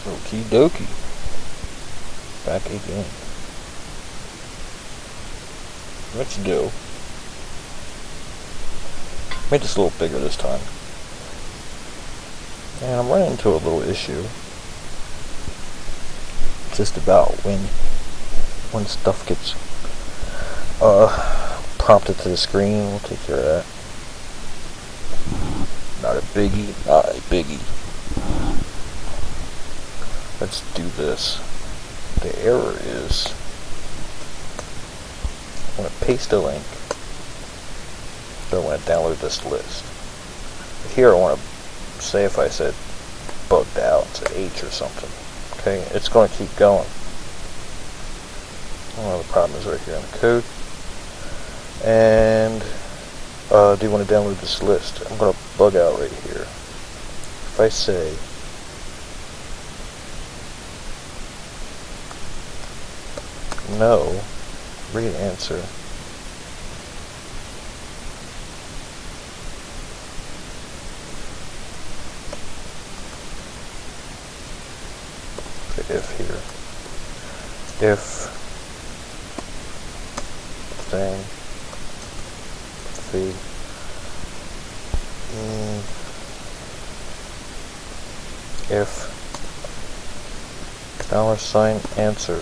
Okie dokie. Back again. Let's do. Made this a little bigger this time. And I'm running into a little issue. Just about when stuff gets prompted to the screen. We'll take care of that. Not a biggie, not a biggie. Let's do this. The error is I want to paste a link. Then I want to download this list. Here I want to say if I said bugged out, it's an H or something. Okay, it's going to keep going. Well, the problem is right here in the code. And do you want to download this list? I'm going to bug out right here. If I say no, read answer. The if here. If thing the if $ answer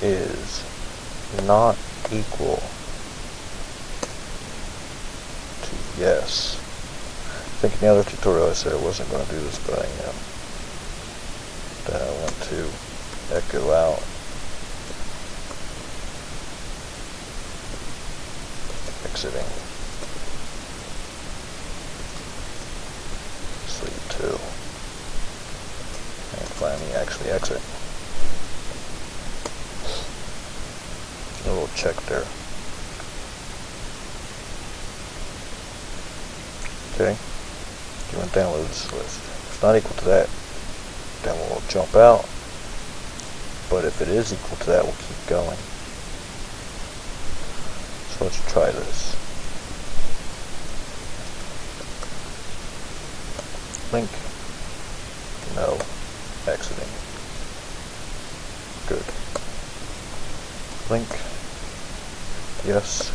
is not equal to yes. I think in the other tutorial I said I wasn't going to do this, but I am. Then I want to echo out exiting. Sleep 2. And finally actually exit. A little check there. Okay. You want to download this list. If it's not equal to that, then we'll jump out. But if it is equal to that, we'll keep going. So let's try this. Link. No. Exiting. Good. Link. Yes.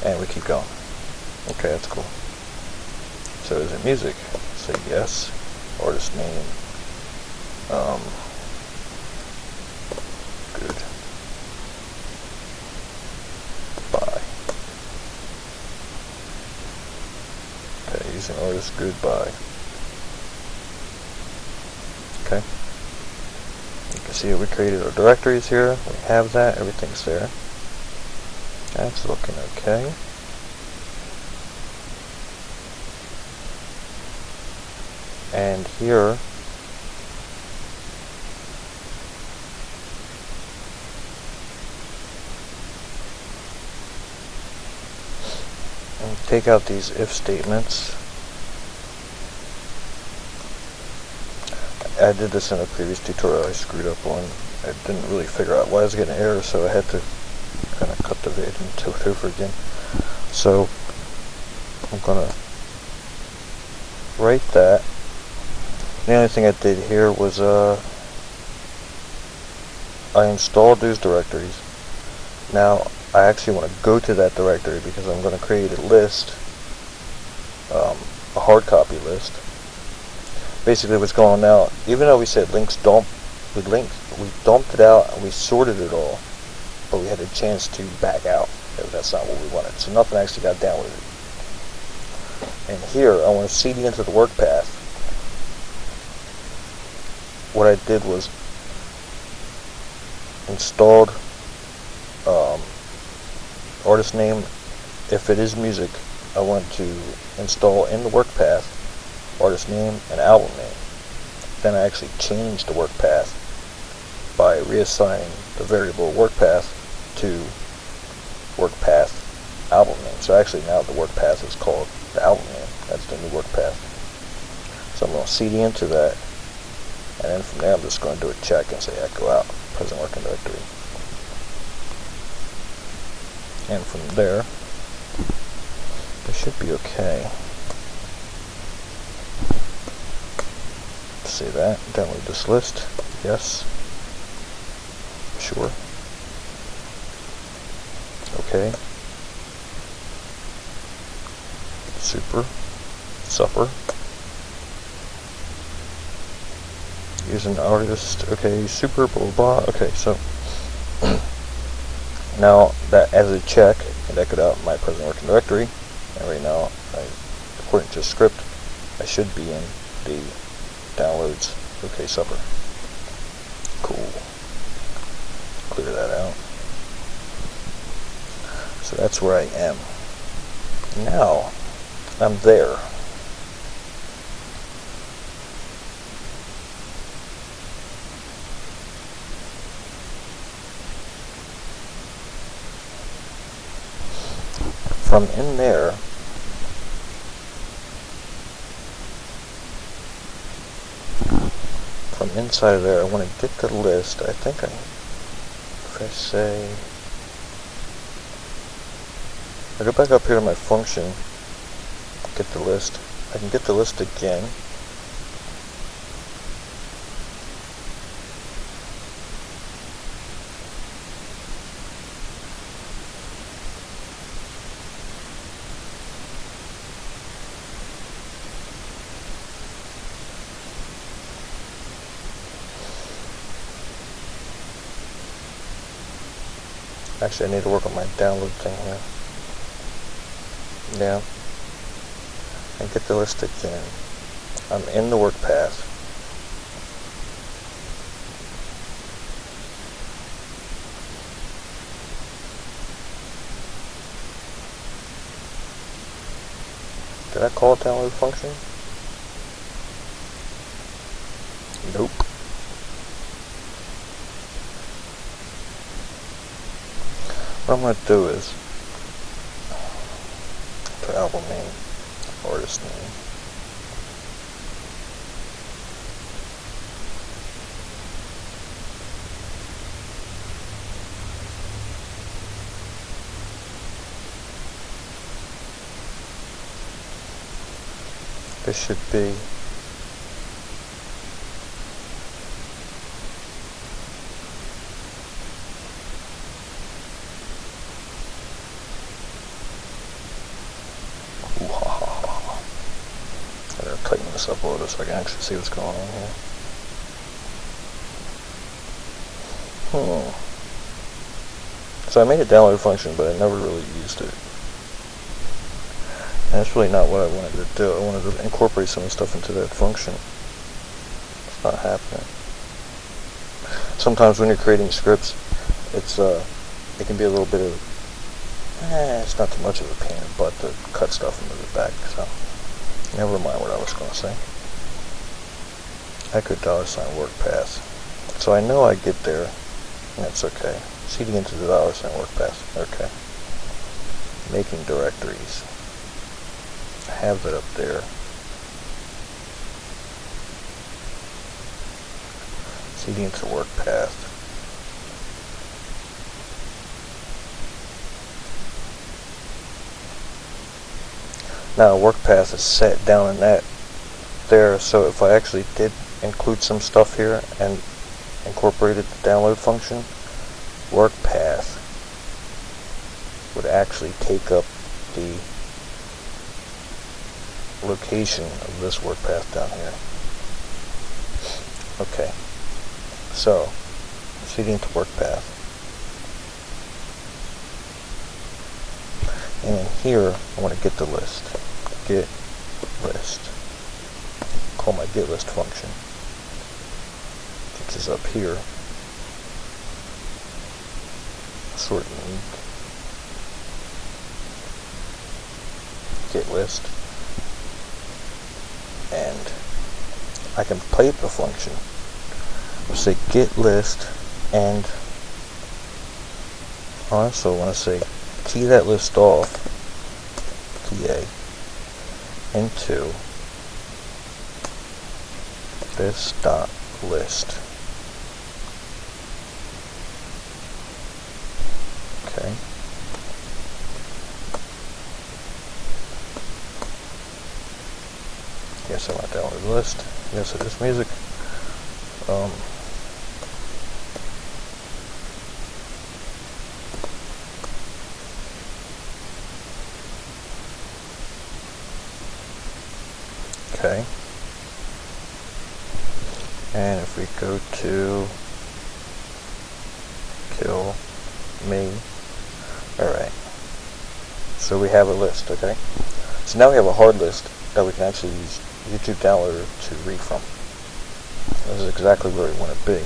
And we keep going. Okay, that's cool. So is it music? Say yes. Artist name. Good. Bye. Okay, using artist goodbye. Okay. You can see we created our directories here. We have that. Everything's there. That's looking okay. And here and take out these if statements. I did this in a previous tutorial I screwed up on. I didn't really figure out why I was getting an error, so I had to kind of cut the vid and do it over again. So I'm gonna write that. The only thing I did here was I installed those directories. Now I actually want to go to that directory because I'm going to create a list, a hard copy list. Basically what's going on now, even though we said links dump, we dumped it out and we sorted it all, but we had a chance to back out. That's not what we wanted. So nothing actually got downloaded. And here I want to CD into the work path. What I did was installed artist name. If it is music, I want to install in the work path artist name and album name. Then I actually changed the work path by reassigning the variable work path to work path album name. So actually now the work path is called the album name. That's the new work path. So I'm going to CD into that. And then from there I'm just going to do a check and say echo out present working directory. And from there it should be okay. say that. Download this list. Yes. Sure. Okay. Super. Supper. Use an artist. Okay. Super. Blah blah blah. Okay. So now that as a check, and echoed out my present working directory. And right now, according to script, I should be in the downloads. Okay. Supper. Cool. Clear that out. So that's where I am. Now, I'm there. From in there, from inside of there, I want to get the list. I think if I say, I go back up here to my function, get the list. I can get the list again. Actually, I need to work on my download thing here. Yeah. And get the list again. I'm in the work path. Did I call a download function? Nope. What I'm going to do is, for album name, artist name, this should be I gotta tighten this up a little so I can actually see what's going on here. So I made a download function, but I never really used it. And that's really not what I wanted to do. I wanted to incorporate some of the stuff into that function. It's not happening. Sometimes when you're creating scripts, it can be a little bit of, it's not too much of a pain in the butt to cut stuff and move it back. So never mind what I was going to say. Echo $ work path. So I know I get there, and that's okay. Seeding into the $ work path. Okay. Making directories. I have that up there. Seeding into work path. Now work path is set down in that there, so if I actually did include some stuff here and incorporated the download function, work path would actually take up the location of this work path down here. Okay, so seeding to work path, and in here I want to get the list. Get list. Call my get list function, which is up here. Sort unique. Get list. And I can pipe the function. I'll say get list, and I also want to say key that list off, key A, into this dot list. Okay. Yes, I want to download the list. Yes, it is music. Okay. And if we go to kill me, alright. So we have a list, okay? So now we have a hard list that we can actually use YouTube Downloader to read from. This is exactly where we want to be.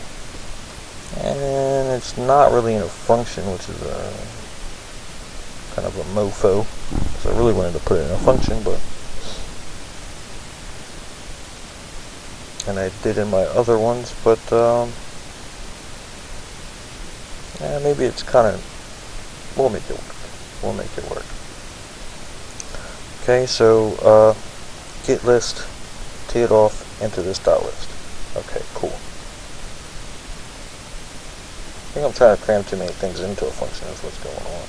And it's not really in a function, which is a kind of a mofo. So I really wanted to put it in a function, but and I did in my other ones, but yeah, maybe it's kind of, we'll make it work. We'll make it work. Okay, so get list, tee it off into this dot list. Okay, cool. I think I'm trying to cram too many things into a function. That's what's going on.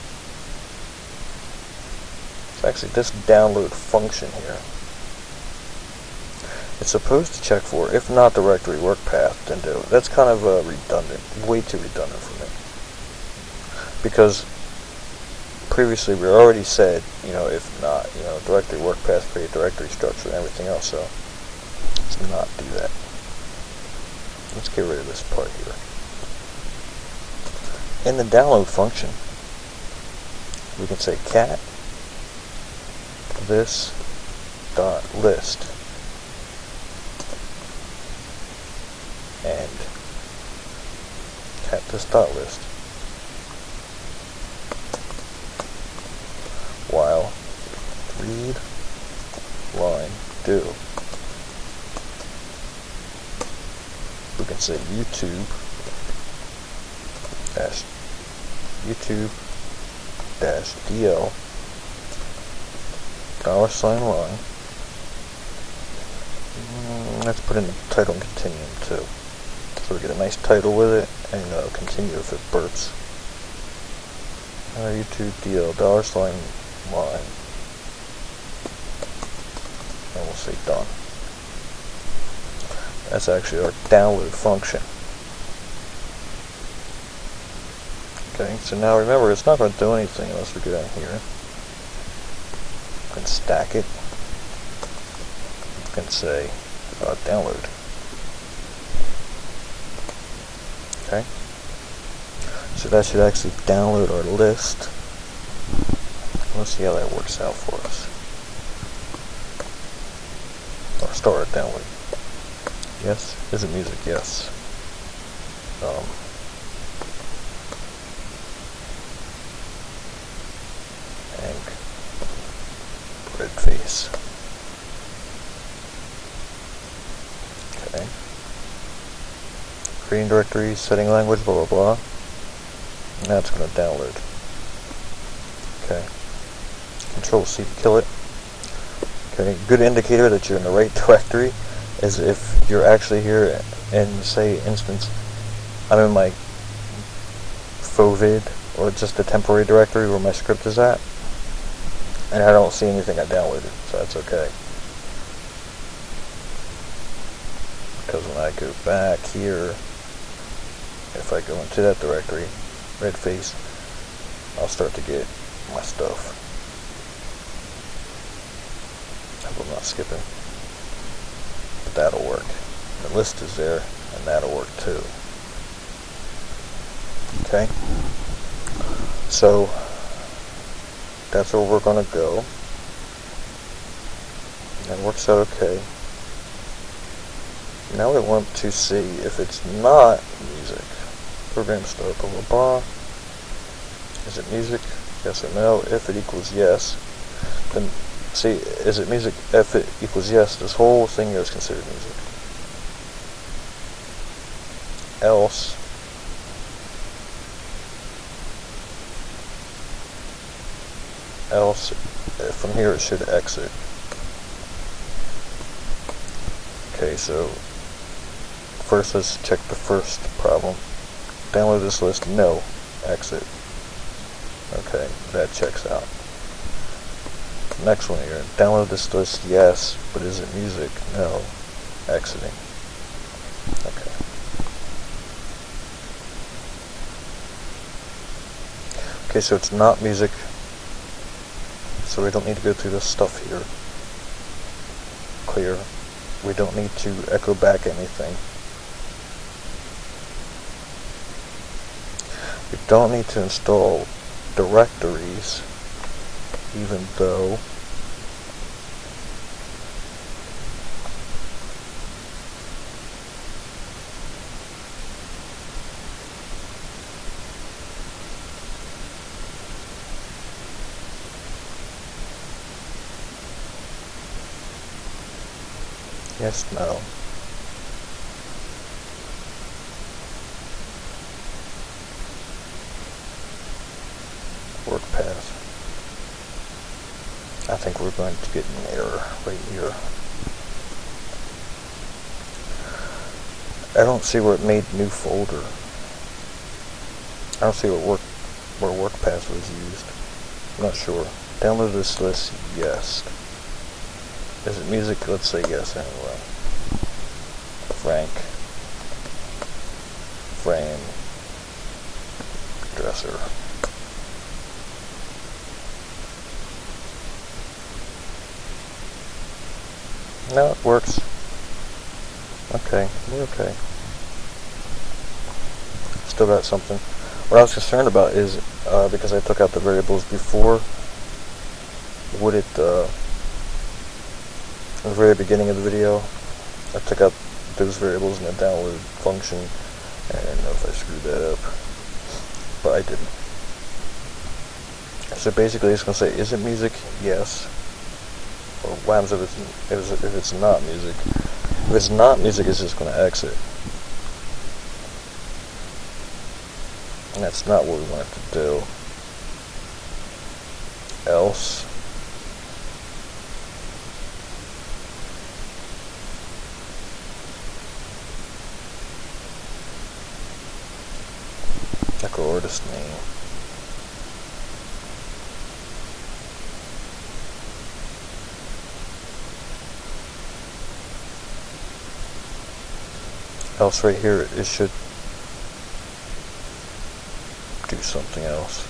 So actually, this download function here, it's supposed to check for, if not directory work path, then do it. That's kind of redundant, way too redundant for me. Because previously we already said, if not, directory work path, create directory structure, and everything else. So let's not do that. Let's get rid of this part here. In the download function, we can say cat this dot list and cat this dot list while read line do. We can say YouTube dash DL $line. Let's put in the title and continuum too, so we get a nice title with it, and continue if it burps. YouTube DL $line, and we'll say done. That's actually our download function. Okay, so now remember, it's not going to do anything unless we go down here. We can stack it. We can say download. Okay, so that should actually download our list. Let's see how that works out for us. Or start download. Yes. Is it music? Yes. Red face. Okay. Creating directory, setting language, blah blah blah. Now it's going to download. Okay. Control C to kill it. Okay. Good indicator that you're in the right directory is if you're actually here and say instance, I'm in my fovid or just a temporary directory where my script is at, and I don't see anything I downloaded, so that's okay. Because when I go back here, if I go into that directory, red face, I'll start to get my stuff. I hope I'm not skipping. But that'll work. The list is there, and that'll work too. Okay? So that's where we're going to go. That works out okay. Now we want to see if it's not music. Program start, blah blah blah. Is it music? Yes or no? If it equals yes, then see, is it music? If it equals yes, this whole thing here is considered music. Else, from here it should exit. Okay, so first let's check the first problem. Download this list, no, exit. Okay, that checks out. Next one here. Download this list, yes, but is it music? No. Exiting. Okay. Okay, so it's not music, so we don't need to go through this stuff here. Clear. We don't need to echo back anything. We don't need to install directories, even though yes, no. Work path. I think we're going to get an error right here. I don't see where it made new folder. I don't see where work path was used. I'm not sure. Download this list, yes. Is it music? Let's say yes anyway. Frank. Frame. Dresser. No, it works. Okay, we're okay. Still got something. What I was concerned about is, because I took out the variables before, would it, in the very beginning of the video, I took out those variables in the download function, and I don't know if I screwed that up, but I didn't. So basically it's going to say, is it music? Yes. Or what happens if it's not music? If it's not music, it's just going to exit. And that's not what we want it to do. Else. Echo artist name. Else right here, it should do something else.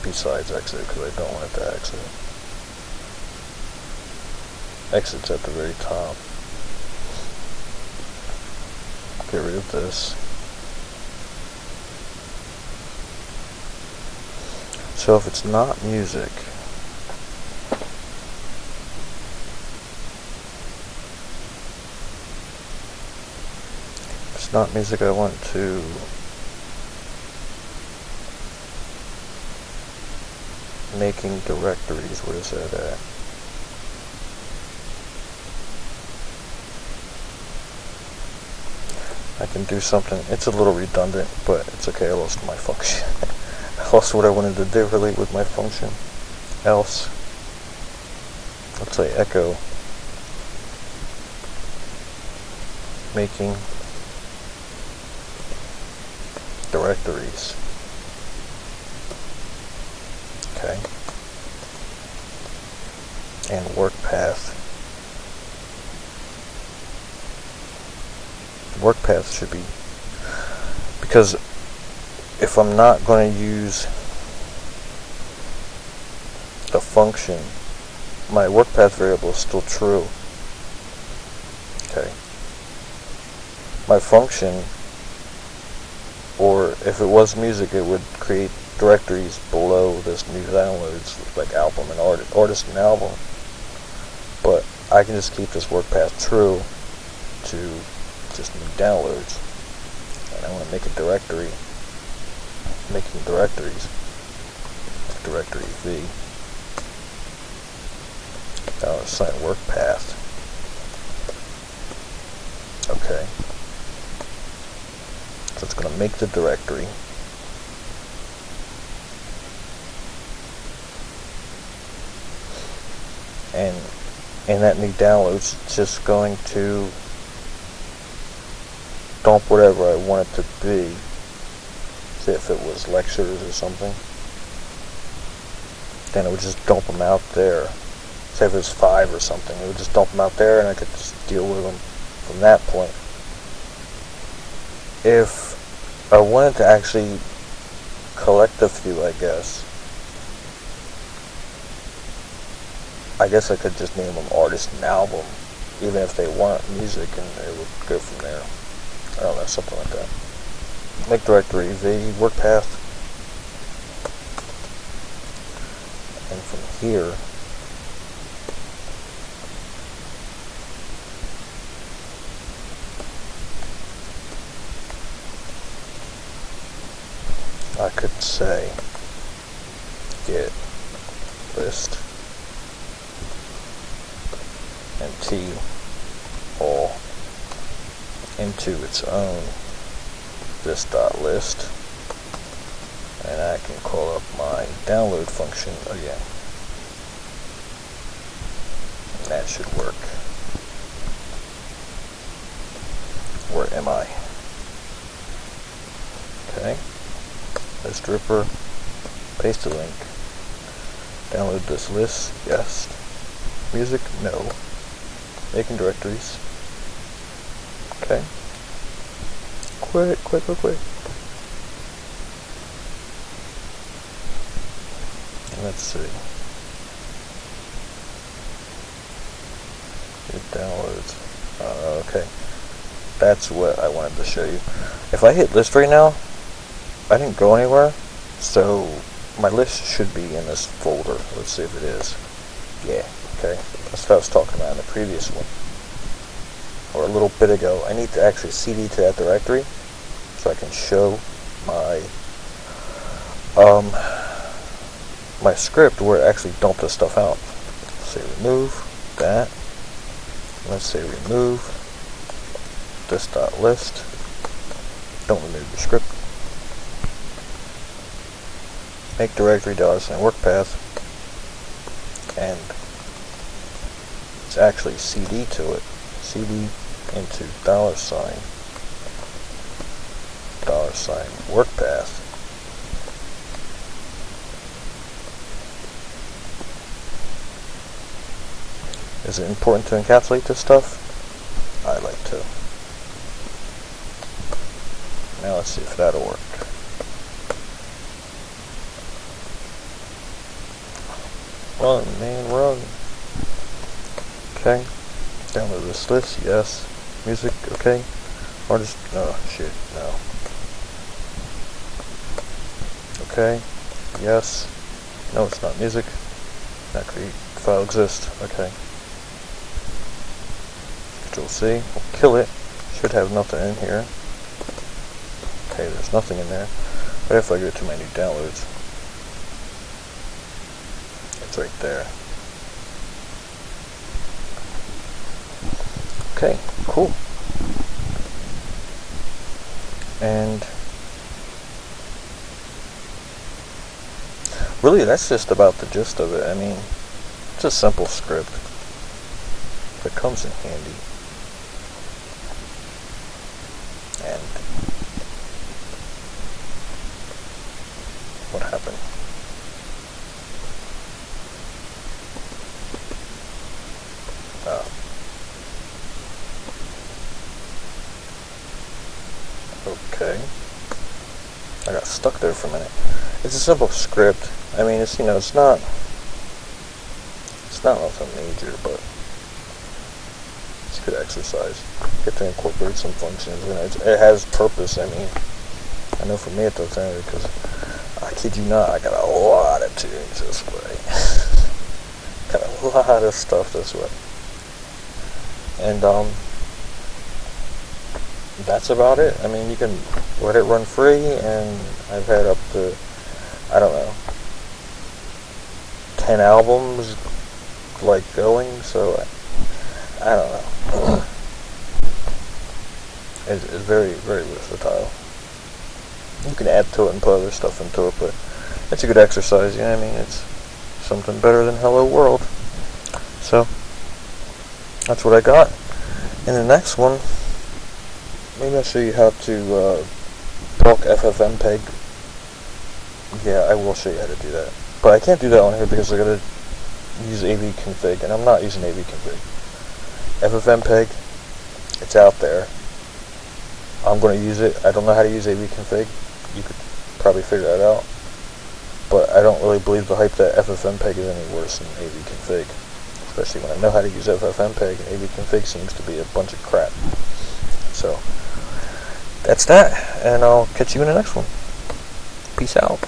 Besides exit, because I don't want it to exit. Exit's at the very top. Get rid of this. So if it's not music, if it's not music, I want to making directories. Where is that at? I can do something. It's a little redundant, but it's okay. I lost my function. I lost what I wanted to do really with my function. Else, let's say echo making directories. Okay. And work path. Work path should be, because if I'm not going to use the function, my work path variable is still true. Okay. My function, or if it was music, it would create directories below this new downloads, like album and artist and album. But I can just keep this work path true to just new downloads, and I want to make a directory, making directories, directory V. Now assign work path. Okay, so it's going to make the directory, and in that new downloads, it's just going to dump whatever I want it to be. Say if it was lectures or something, then it would just dump them out there. Say if it was 5 or something, it would just dump them out there, and I could just deal with them from that point. If I wanted to actually collect a few, I guess I could just name them artist and album, even if they weren't music, and it would go from there. I don't know, something like that. Make directory V, work path, and from here, I could say get list and T all into its own this dot list, and I can call up my download function again, and that should work. Where am I? Okay, list Dripper, paste a link, download this list, yes, music, no, making directories, okay, quit. Let's see. It downloads. Okay. That's what I wanted to show you. If I hit list right now, I didn't go anywhere, so my list should be in this folder. Let's see if it is. Yeah, okay. That's what I was talking about in the previous one. Or a little bit ago. I need to actually CD to that directory so I can show my my script where it actually dumped this stuff out. Let's say remove that. Let's say remove this dot list. Don't remove the script. Make directory $, work path, and it's actually CD to it. CD into $, work path. Is it important to encapsulate this stuff? I like to. Now let's see if that'll work. Run, man, run. Okay. Download this list, yes. Music, okay. Artist, oh shit, no. Okay, yes. No, it's not music. Not create file exist, okay. Control C, we'll kill it. Should have nothing in here. Okay, there's nothing in there. But if I go to my new downloads, it's right there. Okay, cool. And really, that's just about the gist of it. I mean, it's a simple script that comes in handy. And what happened? Okay. I got stuck there for a minute. It's a simple script. I mean, it's, you know, it's not nothing major, but it's good exercise. Get to incorporate some functions, and it has purpose. I mean, I know for me it does anyway, because I kid you not, I got a lot of tunes this way. Got a lot of stuff this way. And that's about it. I mean, you can let it run free, and I've had up to, I don't know, 10 albums like going, so I don't know. It's very, very versatile. You can add to it and put other stuff into it, but it's a good exercise, you know what I mean? It's something better than Hello World. So, that's what I got. In the next one, maybe I'll show you how to talk FFmpeg. Yeah, I will show you how to do that. But I can't do that on here because I gotta use AV config, and I'm not using AV config. FFmpeg, it's out there. I'm gonna use it. I don't know how to use AV config. You could probably figure that out. But I don't really believe the hype that FFmpeg is any worse than AV config. Especially when I know how to use FFmpeg, and AV config seems to be a bunch of crap. So, that's that, and I'll catch you in the next one. Peace out.